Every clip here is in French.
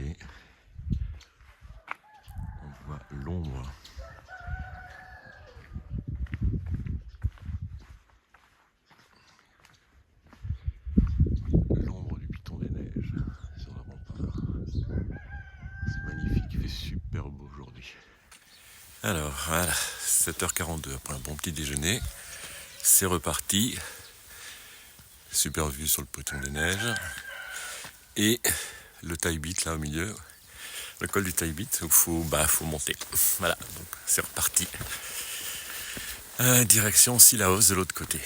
côté, on voit l'ombre. L'ombre du Piton des Neiges sur le rempart. C'est magnifique, il fait super beau aujourd'hui. Alors voilà, 7h42 après un bon petit déjeuner, c'est reparti. Super vue sur le Piton des Neiges et le Tailbit là au milieu, le col du Tailbit où faut monter. Voilà, donc c'est reparti. Direction Cilaos de l'autre côté.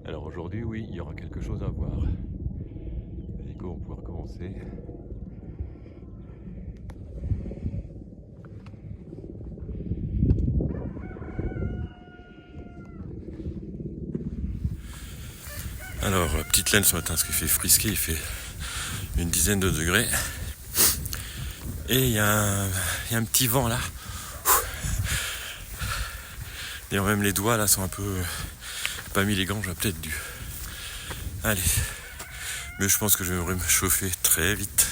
Alors aujourd'hui, oui, il y aura quelque chose à voir. Les échos vont pouvoir commencer. Alors, petite laine ce matin, parce qu'il fait frisqué, il fait une dizaine de degrés. Et il y a un petit vent là. D'ailleurs, même les doigts là sont un peu... pas mis les gants, j'aurais peut-être dû. Allez. Mais je pense que je vais me chauffer très vite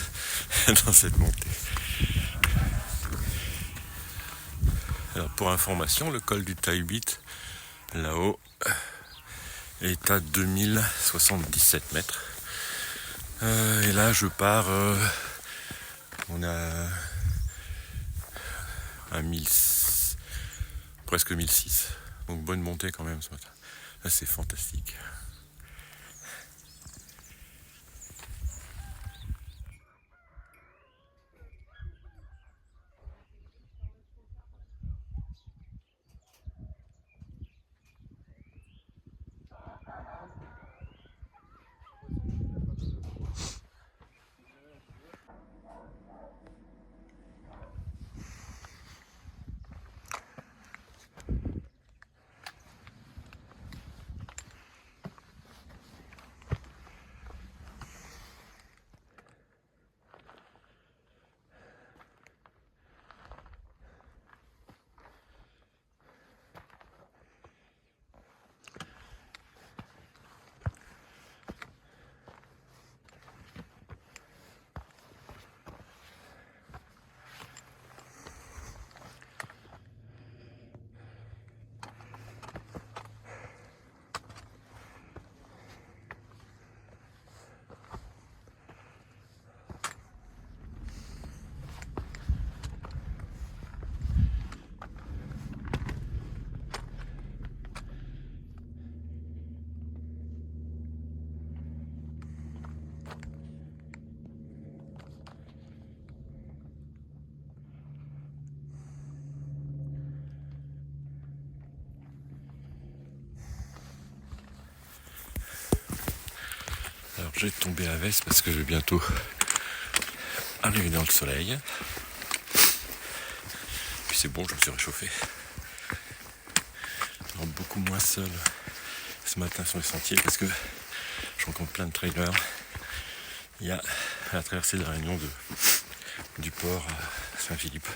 dans cette montée. Alors, pour information, le col du Tailbit, là-haut, est à 2077 mètres. Et là, je pars... on a à presque 1006. Donc bonne montée quand même ce matin. Là c'est fantastique. Alors j'ai tombé la veste parce que je vais bientôt arriver dans le soleil. Puis c'est bon, je me suis réchauffé. Alors beaucoup moins seul ce matin sur les sentiers parce que je rencontre plein de trailers. Il y a la traversée de la Réunion du port à Saint-Philippe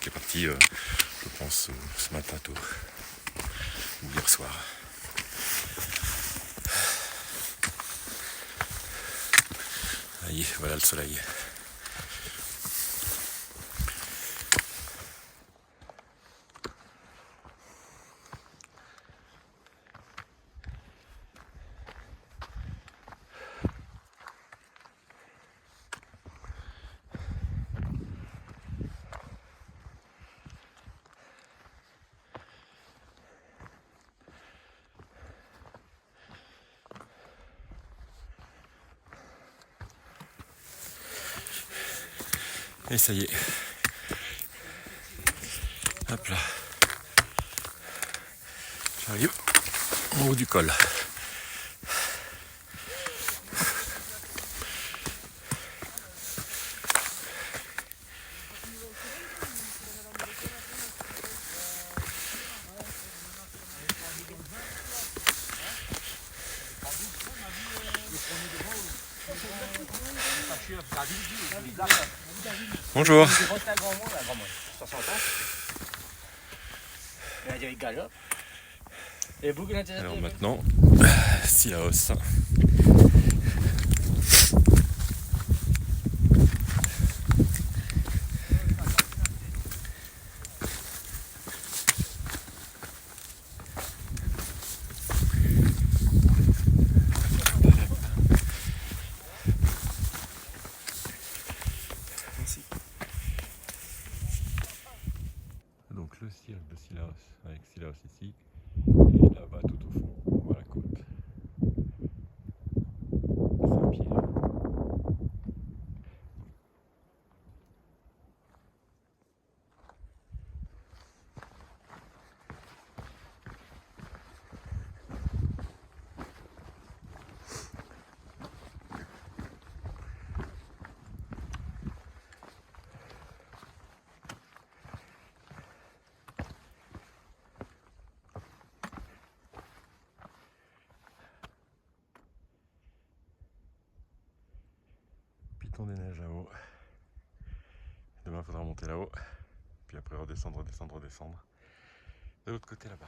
qui est parti, je pense, ce matin tôt ou hier soir. Allez, voilà le soleil. Et ça y est. Hop là. J'arrive au haut du col. Bonjour. Alors maintenant, Cilaos. Cilaos, avec Cilaos ici, et là-bas tout au fond, on voit la côte. Saint-Pierre. Piton des neiges là-haut. Demain, il faudra monter là-haut, puis après redescendre, redescendre. De l'autre côté là-bas.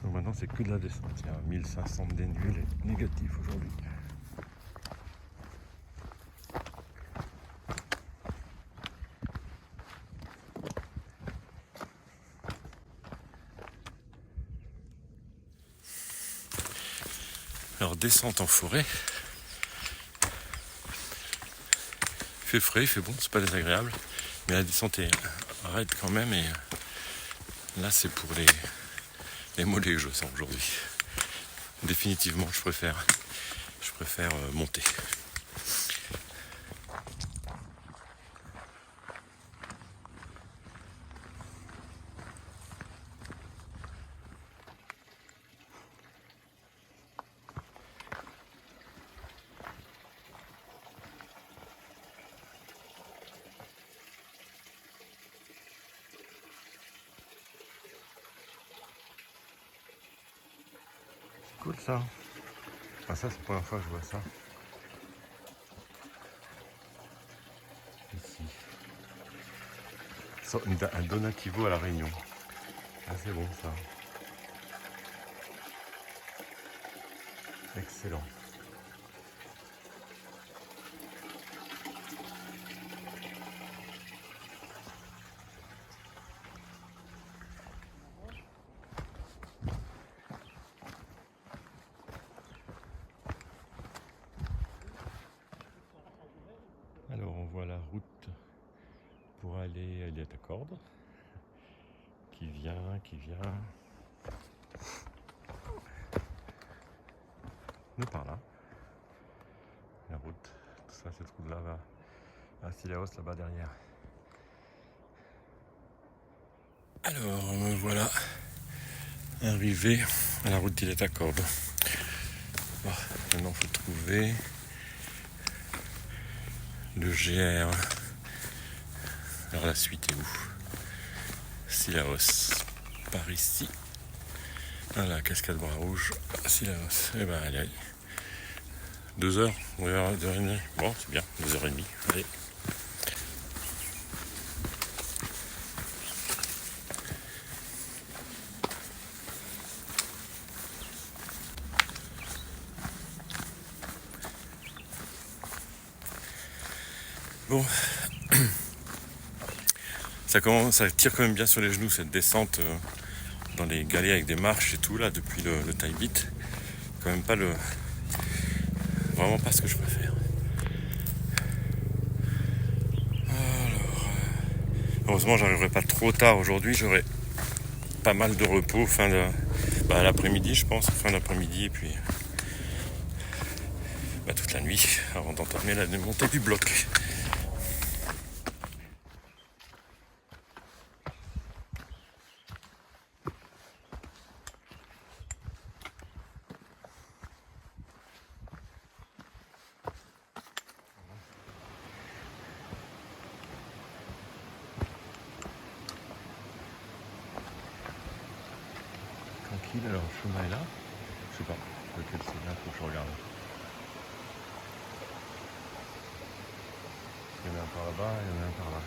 Donc maintenant, c'est que de la descente. Il y a 1500 dénués négatifs aujourd'hui. Alors descente en forêt, il fait frais, il fait bon, c'est pas désagréable, mais la descente est raide quand même et là c'est pour les mollets que je sens aujourd'hui. Définitivement je préfère monter. Cool ça. Ah, ça c'est la première fois que je vois ça. Ici. Un donativo à la Réunion. Ah c'est bon ça. Excellent. Alors on voit la route pour aller à Liatacorde qui vient. De par là. La route, tout ça se trouve là-bas. À Cilaos là-bas derrière. Alors me voilà arrivé à la route d'Iliatacorde. Bon, maintenant il faut trouver le GR. Alors la suite est où? Cilaos. Par ici. Voilà, cascade bras rouge. Cilaos. Et ben allez. 2 heures, 2h30. Bon, c'est bien, 2h30. Allez. Bon, ça tire quand même bien sur les genoux cette descente dans les galets avec des marches et tout là depuis le taille beat. Quand même pas vraiment pas ce que je préfère. Alors, heureusement j'arriverai pas trop tard aujourd'hui, j'aurai pas mal de repos l'après-midi je pense, fin d'après-midi et puis toute la nuit avant d'entamer la démontée du bloc. Tranquille, alors le chemin est là. Je sais pas lequel c'est là, faut que je regarde. Il y en a un par là-bas, il y en a un par là.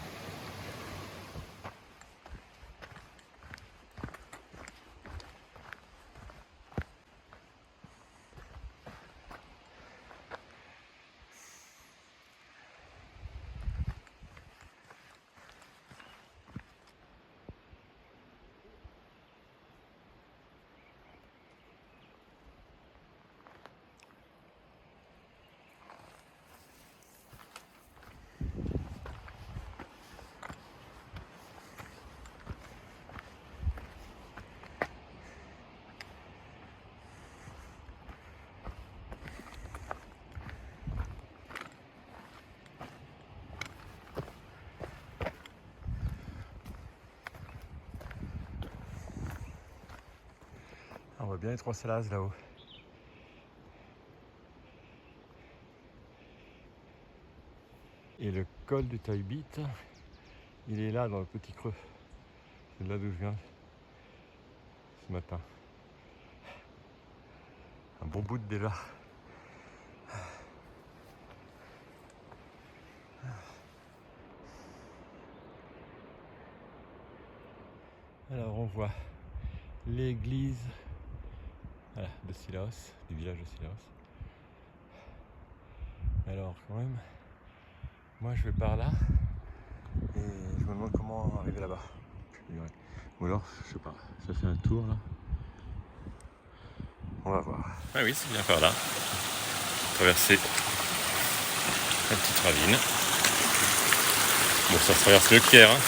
bien les Trois Salazes là-haut. Et le col du Tailbit, il est là dans le petit creux. C'est de là d'où je viens ce matin. Un bon bout de déjà. Alors on voit l'église de Sillaos, du village de Sillaos. Alors quand même, moi je vais par là et je me demande comment arriver là-bas. Ou alors, je sais pas, ça fait un tour là. On va voir. Ah oui, c'est bien par là. Traverser la petite ravine. Bon, ça traverse le Caire. Hein.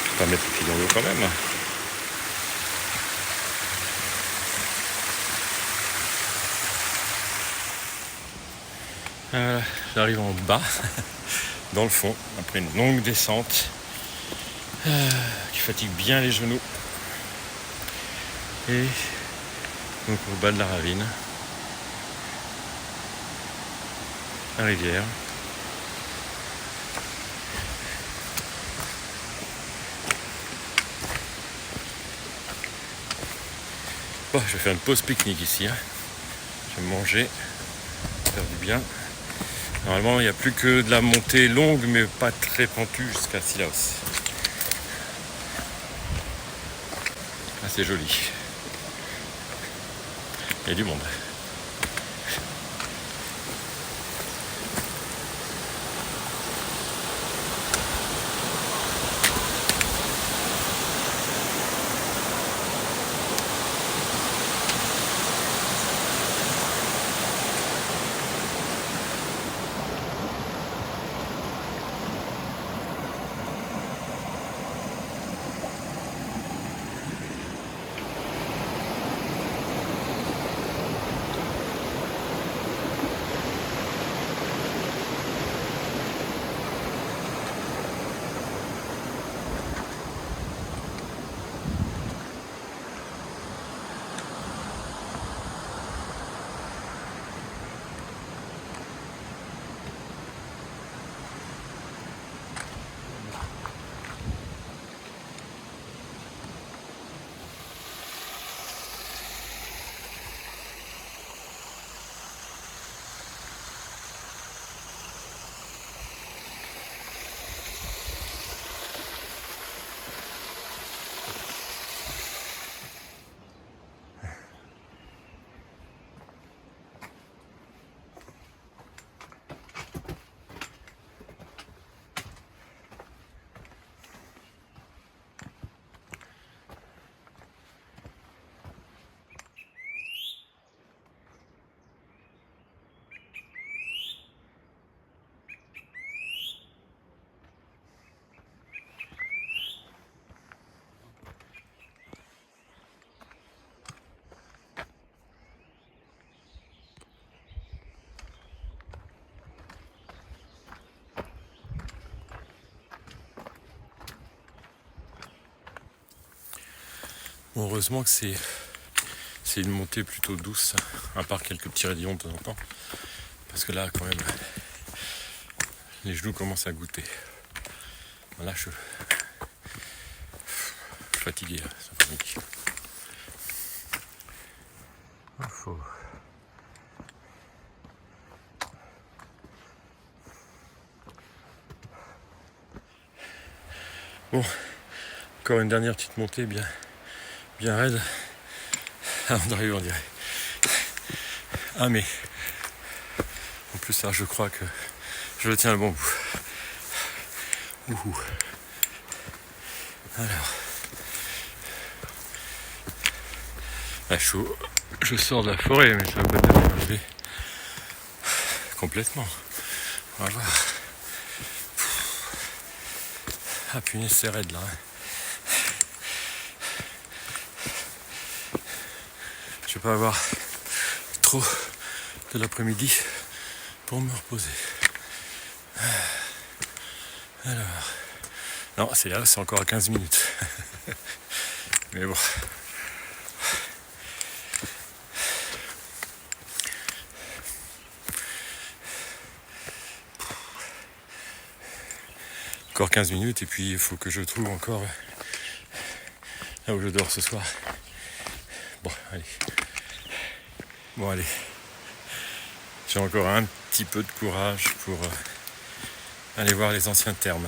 Je vais pas mettre les pieds dans l'eau quand même. J'arrive en bas, dans le fond, après une longue descente qui fatigue bien les genoux. Et donc au bas de la ravine, la rivière. Bon, je vais faire une pause pique-nique ici. Hein. Je vais manger, faire du bien. Normalement, il n'y a plus que de la montée longue, mais pas très pentue jusqu'à Sillaos. Ah, c'est joli. Il y a du monde. Bon, heureusement que c'est une montée plutôt douce, à part quelques petits raidillons de temps en temps. Parce que là, quand même, les genoux commencent à goûter. Là, je suis fatigué, là, ça panique. Bon, encore une dernière petite montée bien raide. Avant d'arriver, on dirait. Ah, mais en plus, là, je crois que je le tiens le bon bout. Ouhou. Alors, là, je sors de la forêt, mais ça va pas m'arriver complètement. On va voir. Ah, punaise, c'est raide là. Je vais pas avoir trop de l'après-midi pour me reposer. Alors, Non, c'est là, c'est encore à 15 minutes. Mais bon. Encore 15 minutes et puis il faut que je trouve encore là où je dors ce soir. Bon, allez. J'ai encore un petit peu de courage pour aller voir les anciens thermes.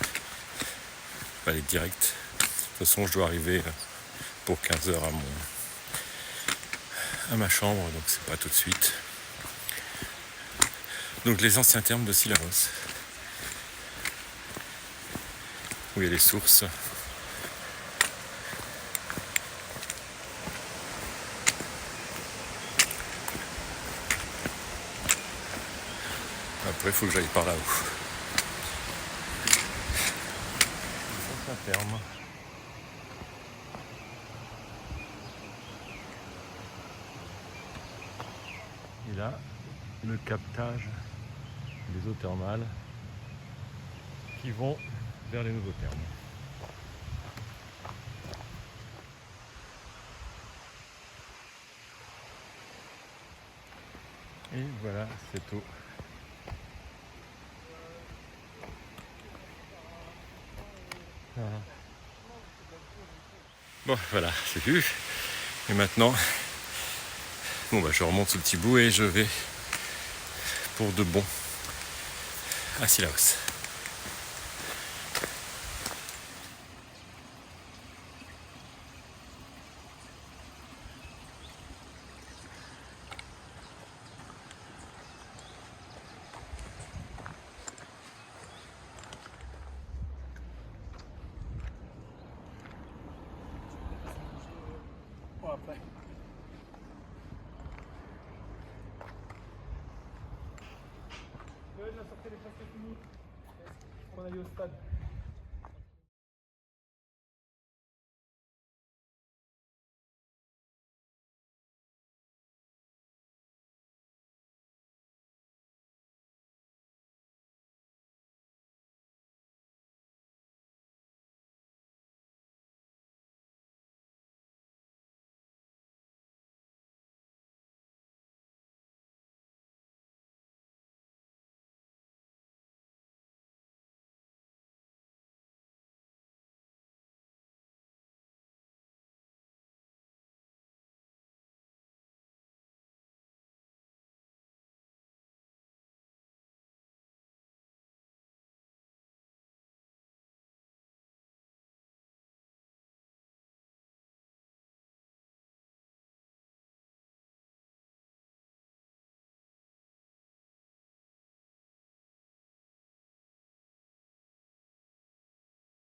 Je vais aller direct. De toute façon, je dois arriver pour 15h à ma chambre, donc c'est pas tout de suite. Donc les anciens thermes de Sylavos, où il y a les sources. Après, il faut que j'aille par là-haut. Les anciens thermes. Et là, le captage des eaux thermales qui vont vers les nouveaux thermes. Et voilà cette eau. Voilà. Bon, voilà, c'est vu. Et maintenant, je remonte ce petit bout et je vais pour de bon à Sylavos. Après. La sortie des classes techniques. On a eu au stade.